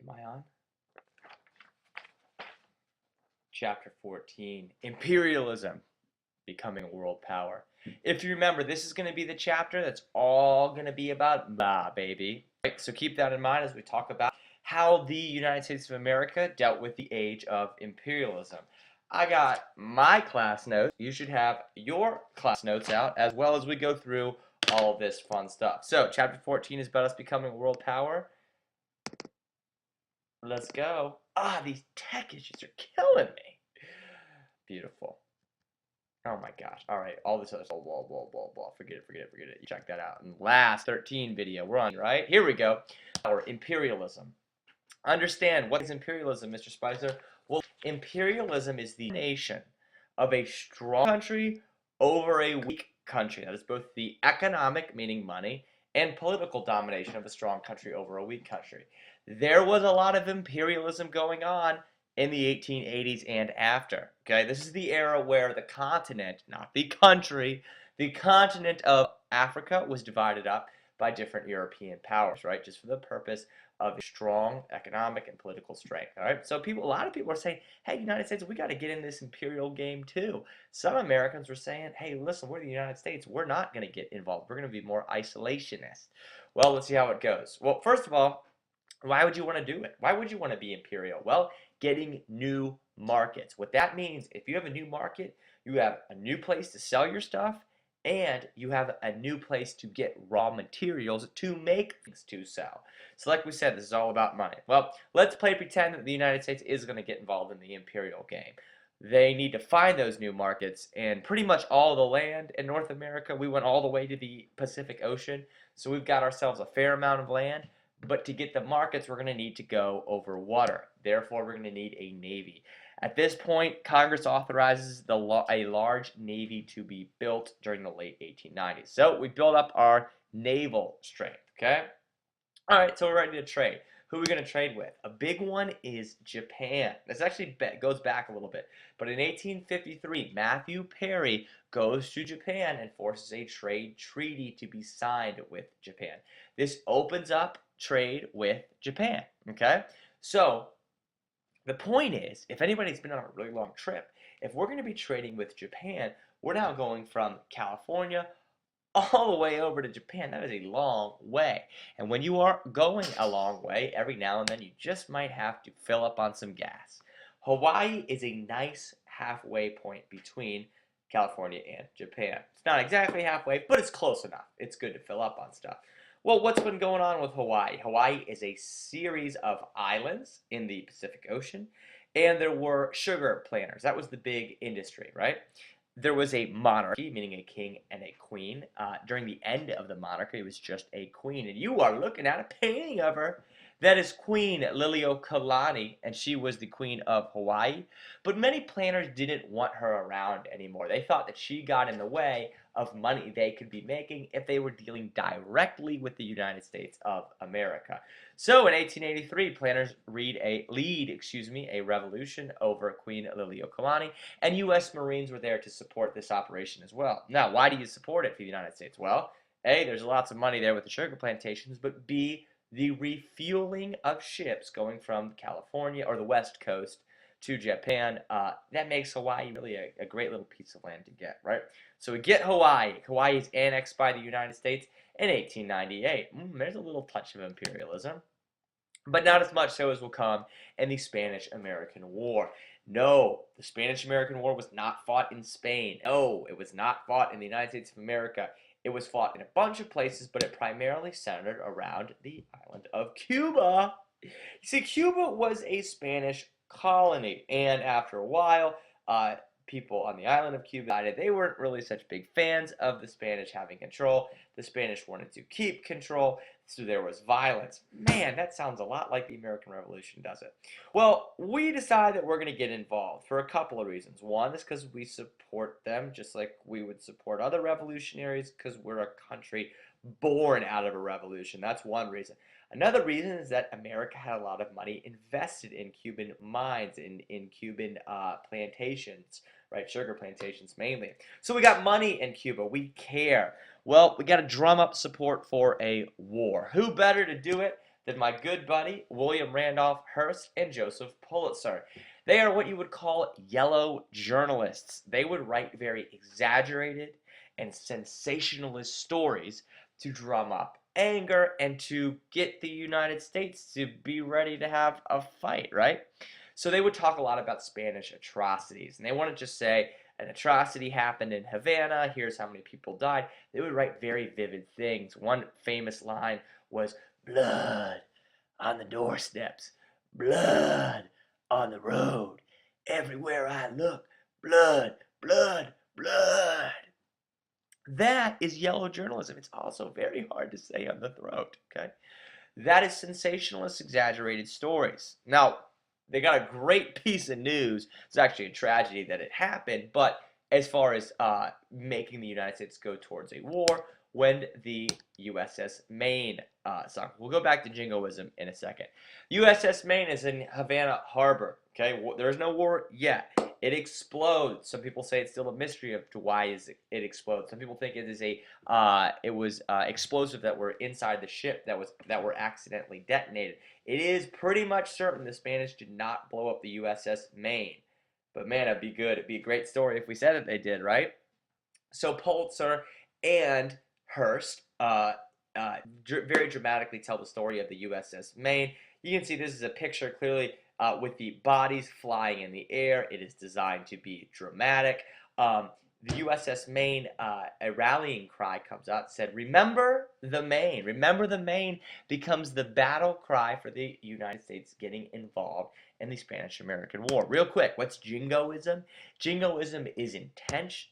Am I on? Chapter 14, Imperialism, Becoming a World Power. If you remember, this is going to be the chapter that's all going to be about blah, baby. Right, so keep that in mind as we talk about how the United States of America dealt with the age of imperialism. I got my class notes. You should have your class notes out as well as we go through all of this fun stuff. So, chapter 14 is about us becoming a world power. Let's go. These tech issues are killing me. Beautiful. Oh my gosh. All right. All this other stuff. Blah, blah, blah, blah. Forget it. You check that out. And last 13 video. We're on, right? Here we go. Our imperialism. Understand what is imperialism, Mr. Spicer? Well, imperialism is the nation of a strong country over a weak country. That is both the economic, meaning money, and political domination of a strong country over a weak country. There was a lot of imperialism going on in the 1880s and after. Okay, this is the era where the continent, not the country, the continent of Africa was divided up by different European powers, right? Just for the purpose of strong economic and political strength. All right, so a lot of people are saying, "Hey, United States, we got to get in this imperial game too." Some Americans were saying, "Hey, listen, we're the United States. We're not going to get involved. We're going to be more isolationist." Well, let's see how it goes. Well, first of all, why would you want to do it? Why would you want to be imperial? Well, getting new markets. What that means, if you have a new market, you have a new place to sell your stuff, and you have a new place to get raw materials to make things to sell. So like we said, this is all about money. Well, let's pretend that the United States is going to get involved in the imperial game. They need to find those new markets, and pretty much all the land in North America, we went all the way to the Pacific Ocean, so we've got ourselves a fair amount of land. But to get the markets, we're going to need to go over water. Therefore, we're going to need a navy. At this point, Congress authorizes a large navy to be built during the late 1890s. So we build up our naval strength, okay? All right, so we're ready to trade. Who are we going to trade with? A big one is Japan. This actually goes back a little bit. But in 1853, Matthew Perry goes to Japan and forces a trade treaty to be signed with Japan. This opens up trade with Japan, okay? So the point is, if anybody's been on a really long trip, if we're going to be trading with Japan, we're now going from California all the way over to Japan. That is a long way. And when you are going a long way, every now and then you just might have to fill up on some gas. Hawaii is a nice halfway point between California and Japan. It's not exactly halfway, but it's close enough. It's good to fill up on stuff. Well, what's been going on with Hawaii? Hawaii is a series of islands in the Pacific Ocean, and there were sugar planters. That was the big industry, right? There was a monarchy, meaning a king and a queen. During the end of the monarchy, it was just a queen. And you are looking at a painting of her. That is Queen Liliuokalani, and she was the queen of Hawaii. But many planners didn't want her around anymore. They thought that she got in the way of money they could be making if they were dealing directly with the United States of America. So in 1883, planners lead a revolution over Queen Liliuokalani, and U.S. Marines were there to support this operation as well. Now, why do you support it for the United States? Well, A, there's lots of money there with the sugar plantations, but B, the refueling of ships going from California or the West Coast to Japan, that makes Hawaii really a great little piece of land to get, right? So we get Hawaii. Hawaii is annexed by the United States in 1898. There's a little touch of imperialism, but not as much so as will come in the Spanish-American War. No, the Spanish-American War was not fought in Spain. No, it was not fought in the United States of America. It was fought in a bunch of places, but it primarily centered around the island of Cuba. You see, Cuba was a Spanish colony, and after a while, people on the island of Cuba decided they weren't really such big fans of the Spanish having control. The Spanish wanted to keep control, so there was violence. Man, that sounds a lot like the American Revolution, does it? Well, we decided that we're going to get involved for a couple of reasons. One is because we support them, just like we would support other revolutionaries, because we're a country born out of a revolution. That's one reason. Another reason is that America had a lot of money invested in Cuban mines, in Cuban plantations, right? Sugar plantations mainly. So we got money in Cuba. We care. Well, we got to drum up support for a war. Who better to do it than my good buddy William Randolph Hearst and Joseph Pulitzer. They are what you would call yellow journalists. They would write very exaggerated and sensationalist stories to drum up anger and to get the United States to be ready to have a fight, right? So they would talk a lot about Spanish atrocities, and they wouldn't just say an atrocity happened in Havana, here's how many people died. They would write very vivid things. One famous line was, blood on the doorsteps, blood on the road. Everywhere I look, blood, blood, blood. That is yellow journalism. It's also very hard to say on the throat, okay? That is sensationalist, exaggerated stories. Now, they got a great piece of news. It's actually a tragedy that it happened, but as far as making the United States go towards a war, when the USS Maine sunk. We'll go back to jingoism in a second. USS Maine is in Havana Harbor. Okay, there's no war yet. It explodes. Some people say it's still a mystery of to why it explodes. Some people think it is explosive that were inside the ship that were accidentally detonated. It is pretty much certain the Spanish did not blow up the USS Maine. But man, it'd be good. It'd be a great story if we said that they did, right? So Pulitzer and Hearst very dramatically tell the story of the USS Maine. You can see this is a picture clearly with the bodies flying in the air. It is designed to be dramatic. The USS Maine, a rallying cry comes out, said, "Remember the Maine." Remember the Maine becomes the battle cry for the United States getting involved in the Spanish-American War. Real quick, what's jingoism? Jingoism is intense,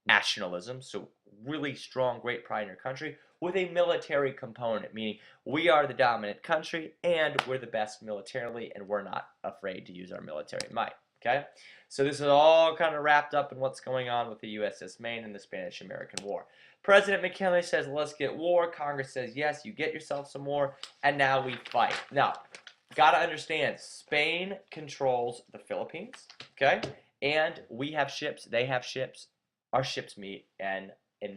nationalism, so really strong, great pride in your country, with a military component, meaning we are the dominant country and we're the best militarily and we're not afraid to use our military might. Okay, so this is all kind of wrapped up in what's going on with the USS Maine and the Spanish-American War. President McKinley says, let's get war. Congress says, yes, you get yourself some more, and now we fight. Now, got to understand, Spain controls the Philippines, okay? And we have ships, they have ships. Our ships meet in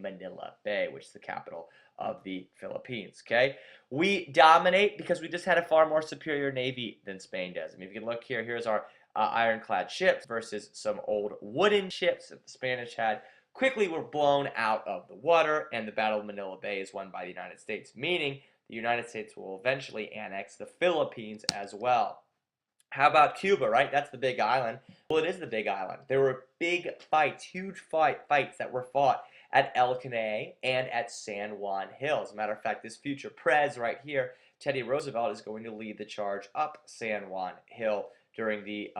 Manila Bay, which is the capital of the Philippines, okay? We dominate because we just had a far more superior navy than Spain does. I mean, if you can look here, here's our ironclad ships versus some old wooden ships that the Spanish had. Quickly were blown out of the water, and the Battle of Manila Bay is won by the United States, meaning the United States will eventually annex the Philippines as well. How about Cuba, right? That's the big island. Well, it is the big island. There were big fights, huge fights that were fought at El Caney and at San Juan Hill. As a matter of fact, this future Prez right here, Teddy Roosevelt, is going to lead the charge up San Juan Hill during the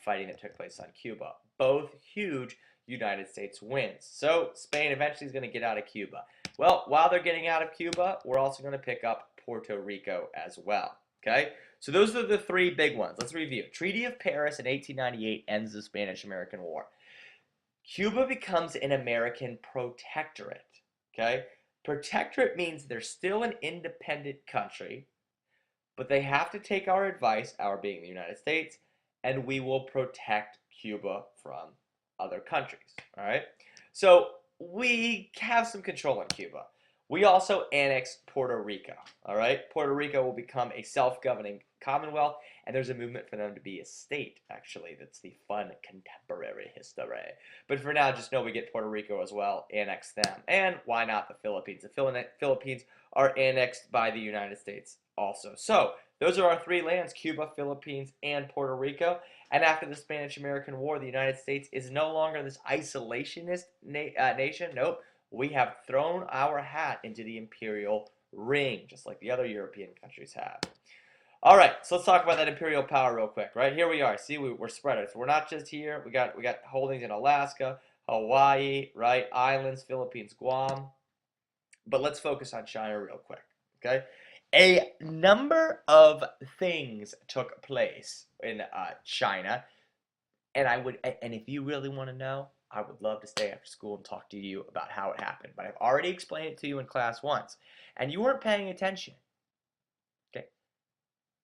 fighting that took place on Cuba. Both huge United States wins. So Spain eventually is going to get out of Cuba. Well, while they're getting out of Cuba, we're also going to pick up Puerto Rico as well. Okay, so those are the three big ones. Let's review. Treaty of Paris in 1898 ends the Spanish-American War. Cuba becomes an American protectorate. Okay, protectorate means they're still an independent country, but they have to take our advice, our being the United States, and we will protect Cuba from other countries. All right, so we have some control in Cuba. We also annex Puerto Rico. All right, Puerto Rico will become a self-governing commonwealth, and there's a movement for them to be a state, actually. That's the fun contemporary history. But for now, just know we get Puerto Rico as well, annex them. And why not the Philippines? The Philippines are annexed by the United States also. So those are our three lands, Cuba, Philippines, and Puerto Rico. And after the Spanish-American War, the United States is no longer this isolationist nation. Nope. We have thrown our hat into the imperial ring, just like the other European countries have. All right, so let's talk about that imperial power real quick. Right here we are. See, we're spread out. So we're not just here. We got holdings in Alaska, Hawaii, right? Islands, Philippines, Guam. But let's focus on China real quick. Okay, a number of things took place in China, and if you really want to know, I would love to stay after school and talk to you about how it happened. But I've already explained it to you in class once, and you weren't paying attention. Okay,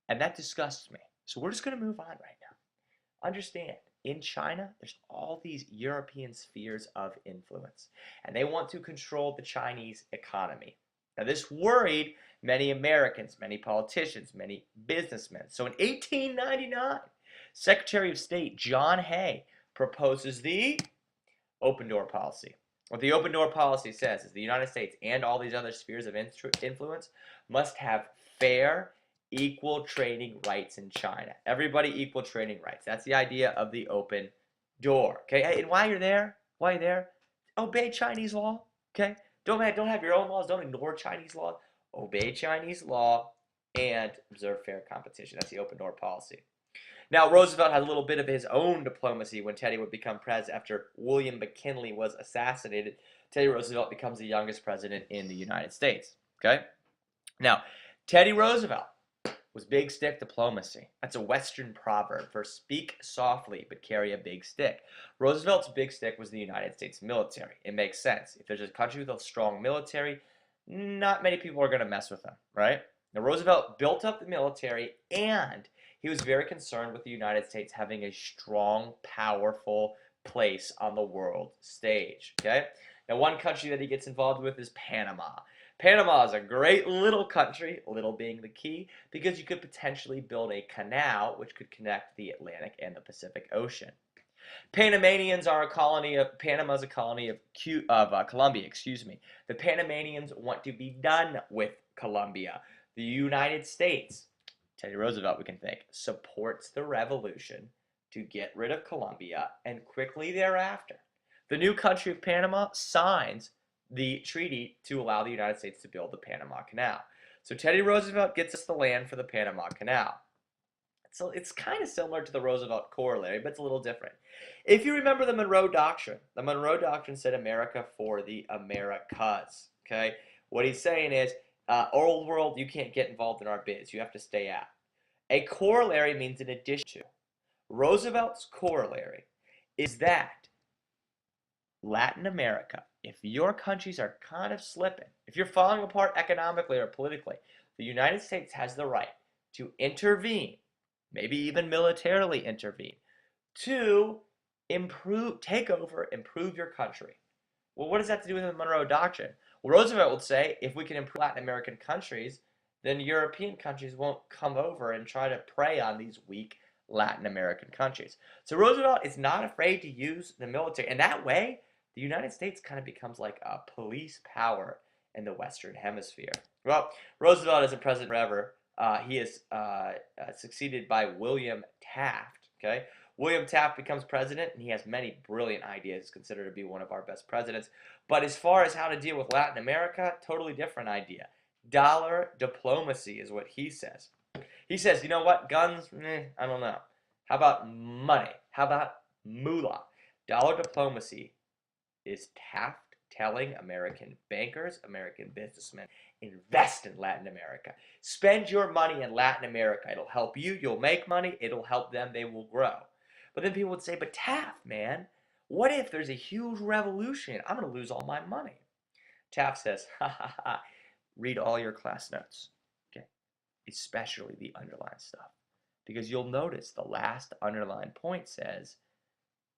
and that disgusts me. So we're just going to move on right now. Understand, in China, there's all these European spheres of influence, and they want to control the Chinese economy. Now, this worried many Americans, many politicians, many businessmen. So in 1899, Secretary of State John Hay proposes the open door policy. What the open door policy says is the United States and all these other spheres of influence must have fair, equal trading rights in China. Everybody equal trading rights. That's the idea of the open door. Okay, and while you're there, obey Chinese law. Okay, don't have your own laws. Don't ignore Chinese law. Obey Chinese law and observe fair competition. That's the open door policy. Now, Roosevelt had a little bit of his own diplomacy when Teddy would become president after William McKinley was assassinated. Teddy Roosevelt becomes the youngest president in the United States. Okay? Now, Teddy Roosevelt was big stick diplomacy. That's a Western proverb for speak softly but carry a big stick. Roosevelt's big stick was the United States military. It makes sense. If there's a country with a strong military, not many people are going to mess with them, right? Now, Roosevelt built up the military, and he was very concerned with the United States having a strong, powerful place on the world stage, okay? Now, one country that he gets involved with is Panama. Panama is a great little country, little being the key, because you could potentially build a canal which could connect the Atlantic and the Pacific Ocean. Panamanians are a colony of Panama's a colony of Colombia. Excuse me. The Panamanians want to be done with Colombia. The United States, Teddy Roosevelt, we can think, supports the revolution to get rid of Colombia, and quickly thereafter, the new country of Panama signs the treaty to allow the United States to build the Panama Canal. So Teddy Roosevelt gets us the land for the Panama Canal. So it's kind of similar to the Roosevelt corollary, but it's a little different. If you remember the Monroe Doctrine said America for the Americas. Okay, what he's saying is, old world, you can't get involved in our biz. You have to stay out. A corollary means in addition to. Roosevelt's corollary is that Latin America, if your countries are kind of slipping, if you're falling apart economically or politically, the United States has the right to intervene, maybe even militarily intervene, to take over, improve your country. Well, what does that have to do with the Monroe Doctrine? Well, Roosevelt would say, if we can improve Latin American countries, then European countries won't come over and try to prey on these weak Latin American countries. So Roosevelt is not afraid to use the military. And that way, the United States kind of becomes like a police power in the Western Hemisphere. Well, Roosevelt isn't president forever. He is succeeded by William Taft. Okay, William Taft becomes president, and he has many brilliant ideas. He's considered to be one of our best presidents. But as far as how to deal with Latin America, totally different idea. Dollar diplomacy is what he says. He says, you know what, guns, I don't know. How about money? How about moolah? Dollar diplomacy is Taft telling American bankers, American businessmen, invest in Latin America. Spend your money in Latin America. It'll help you. You'll make money. It'll help them. They will grow. But then people would say, but Taft, man, what if there's a huge revolution? I'm going to lose all my money. Taft says, ha ha ha, read all your class notes, okay? Especially the underlined stuff. Because you'll notice the last underlined point says,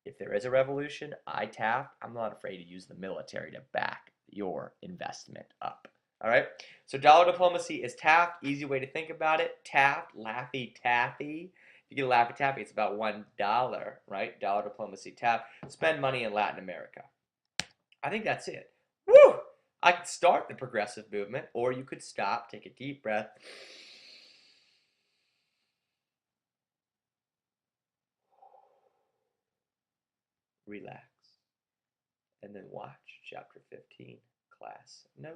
if there is a revolution, Taft, I'm not afraid to use the military to back your investment up. All right? So dollar diplomacy is Taft. Easy way to think about it. Taft, Laffy Taffy. If you get a Laffy Taffy, it's about $1, right? Dollar diplomacy, Taft. Spend money in Latin America. I think that's it. Woo! I could start the progressive movement, or you could stop, take a deep breath. Relax, and then watch chapter 15, class notes.